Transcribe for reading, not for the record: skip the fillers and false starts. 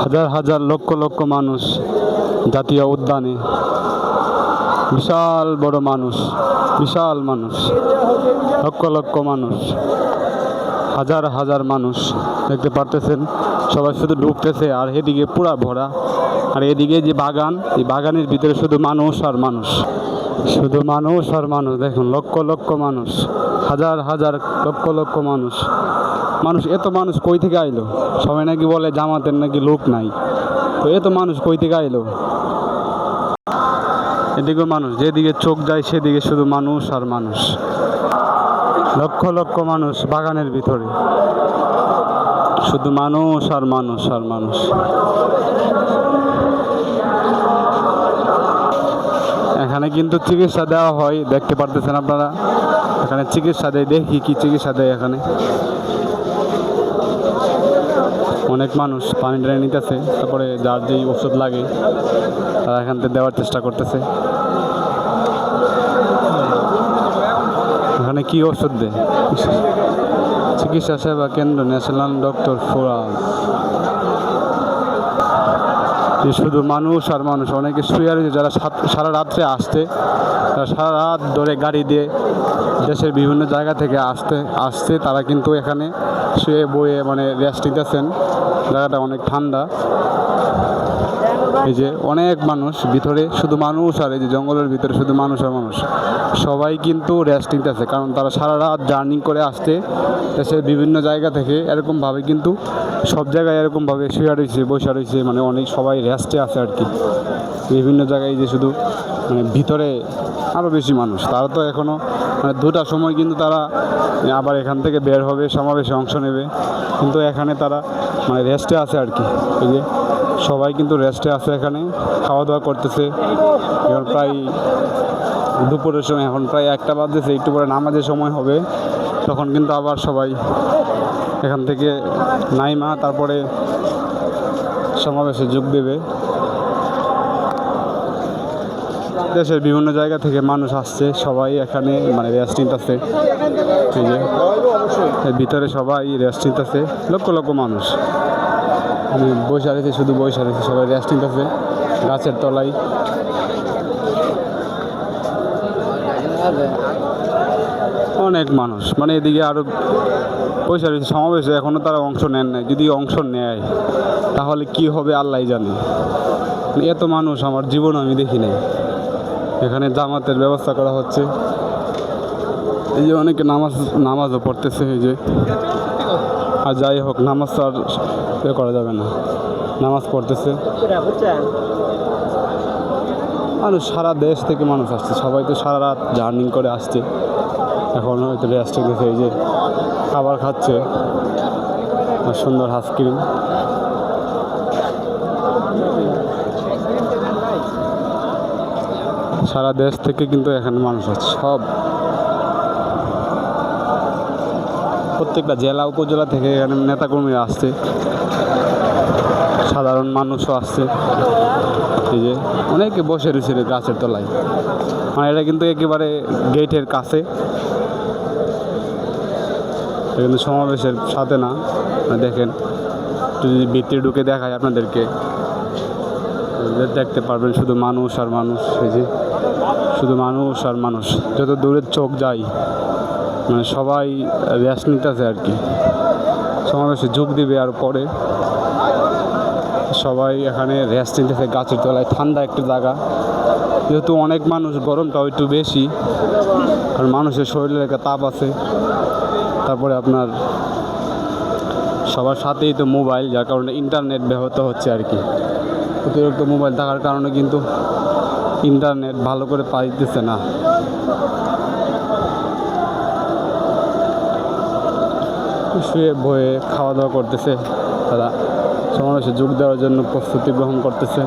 হাজার হাজার লক্ষ লক্ষ মানুষ জাতীয় উদ্যানে, বিশাল বড় মানুষ, বিশাল মানুষ, লক্ষ লক্ষ মানুষ, হাজার হাজার মানুষ দেখতে পারতেছেন। সবাই শুধু ঢুকতেছে আর এদিকে পুরা ভরা, আর এদিকে যে বাগান, এই বাগানের ভিতরে শুধু মানুষ আর মানুষ, শুধু মানুষ আর মানুষ। দেখুন লক্ষ লক্ষ মানুষ, হাজার হাজার লক্ষ লক্ষ মানুষ। মানুষ এত মানুষ কই থেকে আইলো? সবাই নাকি বলে জামাতের নাকি লোক নাই, তো এত মানুষ কই থেকে আইলো? এদিকে মানুষ, যেদিকে চোখ যায় সেদিকে শুধু মানুষ আর মানুষ, লক্ষ লক্ষ মানুষ বাগানের ভিতরে, শুধু মানুষ আর মানুষ আর মানুষ। এখানে কিন্তু চিকিৎসা দেওয়া হয়, দেখতে পারতেছেন আপনারা। এখানে চিকিৎসা দেয়, দেখি কি চিকিৎসা দেয় এখানে। অনেক মানুষ পানি টানি নিতেছে, তারপরে যার যেই ওষুধ লাগে তারা এখান থেকে দেওয়ার চেষ্টা করতেছে। এখানে কি ওষুধ দেয়? চিকিৎসা সেবা কেন্দ্র, ন্যাশনাল ডক্টর ফোরাম। শুধু মানুষ আর মানুষ। অনেকে শুয়ে রয়েছে, যারা সারা রাত্রে আসতে, তারা সারা রাত ধরে গাড়ি দিয়ে দেশের বিভিন্ন জায়গা থেকে আসছে তারা কিন্তু এখানে শুয়ে বয়ে মানে রেস্ট নিতেছেন। জায়গাটা অনেক ঠান্ডা। এই যে অনেক মানুষ ভিতরে, শুধু মানুষ আর এই যে জঙ্গলের ভিতরে শুধু মানুষ আর মানুষ। সবাই কিন্তু রেস্ট নিতেছে, কারণ তারা সারা রাত জার্নি করে আসতে দেশের বিভিন্ন জায়গা থেকে। এরকমভাবে কিন্তু সব জায়গায় এরকমভাবে শুয়ে রয়েছে, বসে রয়েছে, মানে অনেক সবাই রেস্টে আছে আর কি। বিভিন্ন জায়গায় যে শুধু মানে ভিতরে আরও বেশি মানুষ। তারা তো এখনও মানে 2টার সময় কিন্তু তারা আবার এখান থেকে বের হবে, সমাবেশে অংশ নেবে, কিন্তু এখানে তারা মানে রেস্টে আছে আর কি। এই যে সবাই কিন্তু রেস্টে আছে, এখানে খাওয়া দাওয়া করতেছে। এখন প্রায় দুপুরের সময়, এখন প্রায় 1টা বাজতেছে, একটু পরে নামাজের সময় হবে, তখন কিন্তু আবার সবাই এখান থেকে নাইমা তারপরে সমাবেশে যোগ দেবে। দেশের বিভিন্ন জায়গা থেকে মানুষ আসছে, সবাই এখানে মানে রেস্ট নিতেছে। এই যে এর ভিতরে সবাই রেস্ট নিতেছে, লক্ষ লক্ষ মানুষ বসে রয়েছে, শুধু বসে রয়েছে, সবাই রেস্ট নিতেছে গাছের তলায়। অনেক মানুষ, মানে এদিকে আরও বসে রয়েছে সমাবেশে, এখনও তারা অংশ নেন নাই। যদি অংশ নেয় তাহলে কি হবে আল্লাহ জানে। এত মানুষ আমার জীবন আমি দেখি নাই। এখানে জামাতের ব্যবস্থা করা হচ্ছে। এই যে অনেকে নামাজও পড়তেছে। এই যে আর যাই হোক, নামাজ তো আর করা যাবে না, নামাজ পড়তেছে মানুষ। সারা দেশ থেকে মানুষ আসছে, সবাই তো সারা রাত জার্নি করে আসছে, এখন হয়তো রেস্ট গেছে। এই যে খাবার খাচ্ছে, সুন্দর আইসক্রিম। সারা দেশ থেকে কিন্তু এখানে মানুষ আছে, সব প্রত্যেকটা জেলা উপজেলা থেকে এখানে নেতাকর্মীরা আসছে, সাধারণ মানুষও আসছে। এই যে অনেকে বসে রয়েছে গাছের তলায়, মানে এটা কিন্তু একেবারে গেটের কাছে, কিন্তু সমাবেশের সাথে না। দেখেন, যদি ভিতরে ঢুকে দেখায় আপনাদেরকে, দেখতে পারবেন শুধু মানুষ আর মানুষ। এই যে শুধু মানুষ আর মানুষ, যত দূরের চোখ যায় মানে সবাই রেস্ট নিতেছে আর কি। সমাবেশে যোগ দিবে আর পরে সবাই এখানে রেস্ট নিতেছে গাছের তলায়। ঠান্ডা একটা জায়গা, যেহেতু অনেক মানুষ, গরমটাও একটু বেশি, কারণ মানুষের শরীরে একটা তাপ আছে। তারপরে আপনার সবার সাথেই তো মোবাইল, যার কারণে ইন্টারনেট ব্যাহত হচ্ছে আর কি। অতিরিক্ত মোবাইল থাকার কারণে কিন্তু ইন্টারনেট ভালো করে পাইতেছে না। শুয়ে বয়ে খাওয়া দাওয়া করতেছে, তারা সমাবেশে যোগ দেওয়ার জন্য প্রস্তুতি গ্রহণ করতেছে।